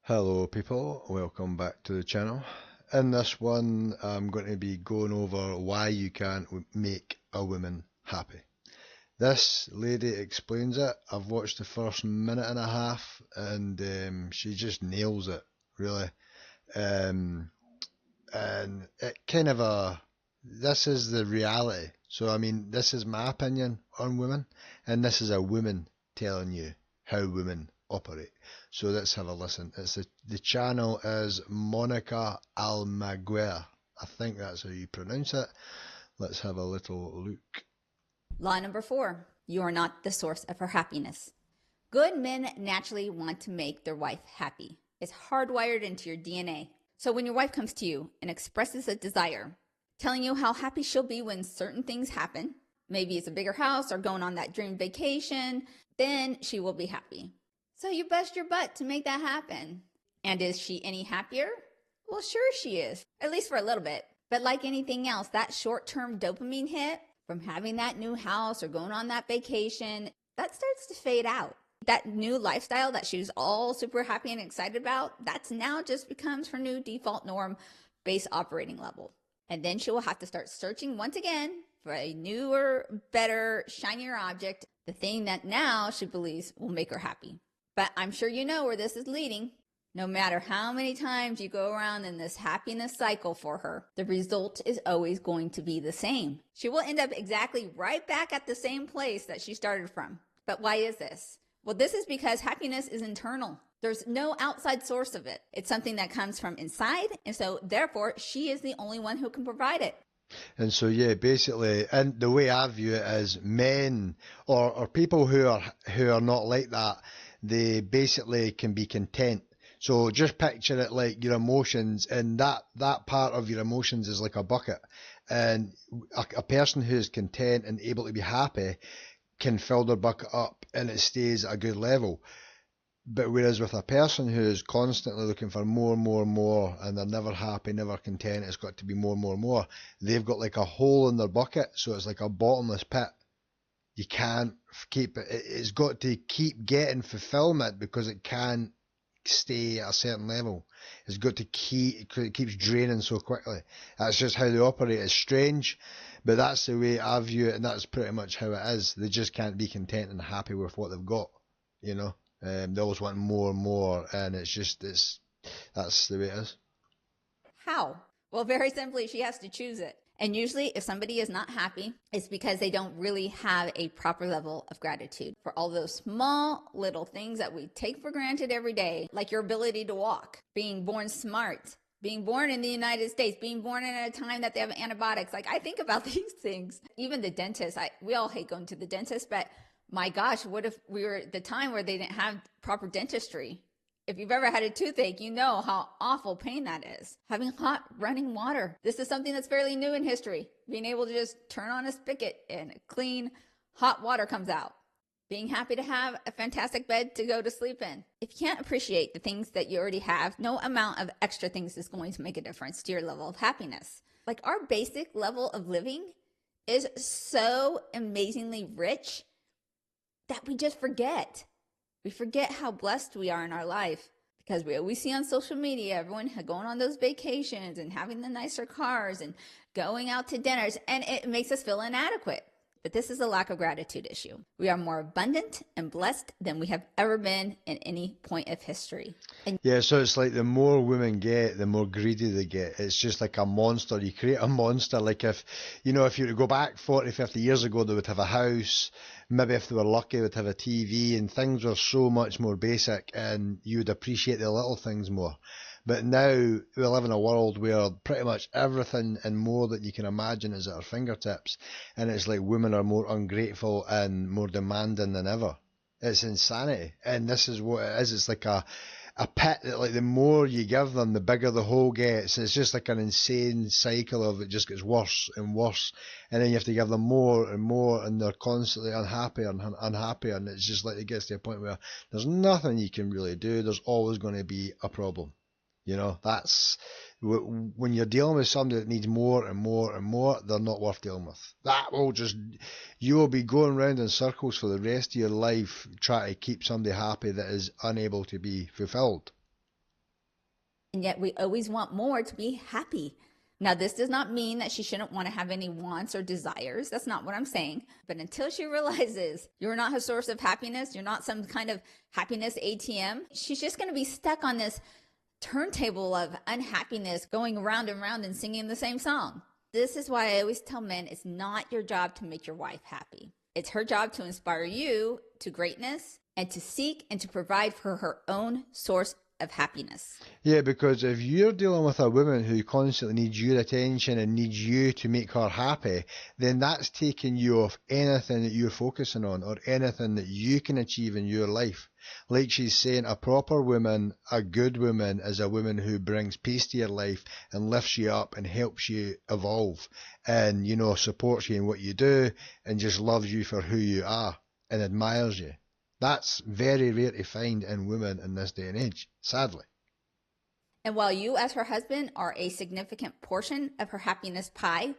Hello people, welcome back to the channel. In this one I'm going to be going over why you can't make a woman happy. This lady explains it. I've watched the first minute and a half and she just nails it, really. Um, and it kind of this is the reality. So I mean, this is my opinion on women, and this is a woman telling you how women operate. So let's have a listen. The channel is Monica Almaguer. I think that's how you pronounce it. Let's have a little look. Law number 4, you are not the source of her happiness. Good men naturally want to make their wife happy. It's hardwired into your DNA. So when your wife comes to you and expresses a desire, telling you how happy she'll be when certain things happen, maybe it's a bigger house or going on that dream vacation, then she will be happy. So you bust your butt to make that happen. And is she any happier? Well, sure she is, at least for a little bit. But like anything else, that short-term dopamine hit from having that new house or going on that vacation, that starts to fade out. That new lifestyle that she was all super happy and excited about, that's now just becomes her new default norm base operating level. And then she will have to start searching once again for a newer, better, shinier object, the thing that now she believes will make her happy. But I'm sure you know where this is leading. No matter how many times you go around in this happiness cycle for her, the result is always going to be the same. She will end up exactly right back at the same place that she started from. But why is this? Well, this is because happiness is internal. There's no outside source of it. It's something that comes from inside, and so therefore she is the only one who can provide it. And so yeah, basically, and the way I view it is men or people who are not like that, they basically can be content. So just picture it like your emotions, and that part of your emotions is like a bucket, and a person who is content and able to be happy can fill their bucket up, and it stays at a good level. But whereas with a person who is constantly looking for more and more and more, and they're never happy, never content, it's got to be more and more and more, they've got like a hole in their bucket, so it's like a bottomless pit. You can't keep it. It's got to keep getting fulfillment because it can't stay at a certain level. It's got to keep, it keeps draining so quickly. That's just how they operate. It's strange, but that's the way I view it, and that's pretty much how it is. They just can't be content and happy with what they've got, you know. They always want more and more, and that's the way it is. How? Well, very simply, she has to choose it. And usually, if somebody is not happy, it's because they don't really have a proper level of gratitude for all those small little things that we take for granted every day, like your ability to walk, being born smart, being born in the United States, being born in a time that they have antibiotics. Like, I think about these things. Even the dentist, we all hate going to the dentist, but my gosh, what if we were at the time where they didn't have proper dentistry? If you've ever had a toothache, you know how awful pain that is. Having hot running water. This is something that's fairly new in history. Being able to just turn on a spigot and clean hot water comes out. Being happy to have a fantastic bed to go to sleep in. If you can't appreciate the things that you already have, no amount of extra things is going to make a difference to your level of happiness. Like, our basic level of living is so amazingly rich that we just forget. We forget how blessed we are in our life because we always see on social media everyone going on those vacations and having the nicer cars and going out to dinners, and it makes us feel inadequate. But this is a lack of gratitude issue. We are more abundant and blessed than we have ever been in any point of history. And Yeah, so it's like the more women get, the more greedy they get. It's just like a monster. You create a monster. Like if you were to go back 40, 50 years ago, they would have a house. Maybe if they were lucky, they'd have a TV, and things were so much more basic, and you would appreciate the little things more. But now we live in a world where pretty much everything and more that you can imagine is at our fingertips. And it's like women are more ungrateful and more demanding than ever. It's insanity. And this is what it is. It's like a pit that, like, the more you give them, the bigger the hole gets. It's just like an insane cycle of it just gets worse and worse. And then you have to give them more and more, and they're constantly unhappy and unhappy. And it's just like it gets to a point where there's nothing you can really do. There's always going to be a problem. You know, that's when you're dealing with somebody that needs more and more and more, they're not worth dealing with. You will be going round in circles for the rest of your life trying to keep somebody happy that is unable to be fulfilled. And yet we always want more to be happy. Now, this does not mean that she shouldn't want to have any wants or desires. That's not what I'm saying. But until she realizes you're not her source of happiness, you're not some kind of happiness ATM, she's just going to be stuck on this turntable of unhappiness, going around and around and singing the same song. This is why I always tell men it's not your job to make your wife happy. It's her job to inspire you to greatness and to seek and to provide for her own source of happiness. Yeah, because if you're dealing with a woman who constantly needs your attention and needs you to make her happy, then that's taking you off anything that you're focusing on or anything that you can achieve in your life. Like she's saying, a proper woman, a good woman, is a woman who brings peace to your life and lifts you up and helps you evolve and, supports you in what you do and just loves you for who you are and admires you. That's very rare to find in women in this day and age, sadly. And while you, as her husband, are a significant portion of her happiness pie,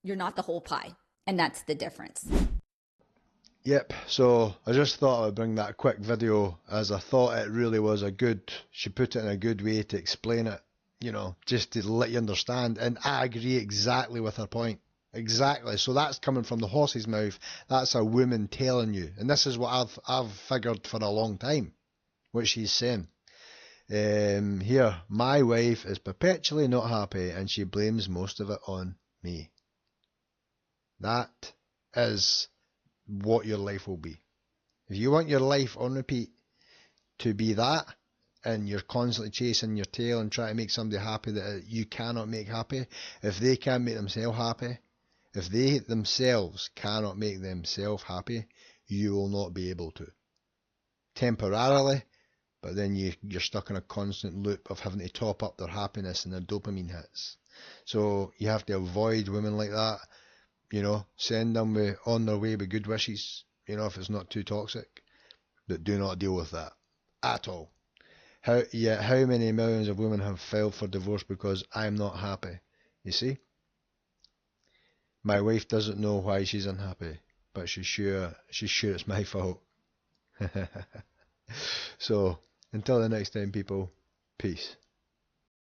you're not the whole pie. And that's the difference. Yep, so I just thought I would bring that quick video as I thought it really was she put it in a good way to explain it, just to let you understand. And I agree exactly with her point. Exactly. So that's coming from the horse's mouth. That's a woman telling you. And this is what I've figured for a long time, what she's saying. Here, my wife is perpetually not happy and she blames most of it on me. That is what your life will be. If you want your life on repeat to be that, and you're constantly chasing your tail and trying to make somebody happy that you cannot make happy, if they can't make themselves happy, if they themselves cannot make themselves happy, you will not be able to. Temporarily, but then you're stuck in a constant loop of having to top up their happiness and their dopamine hits. So you have to avoid women like that, send them on their way with good wishes, if it's not too toxic, but do not deal with that at all. How many millions of women have filed for divorce because I'm not happy? You see? My wife doesn't know why she's unhappy, but she's sure it's my fault. So, until the next time, people, peace.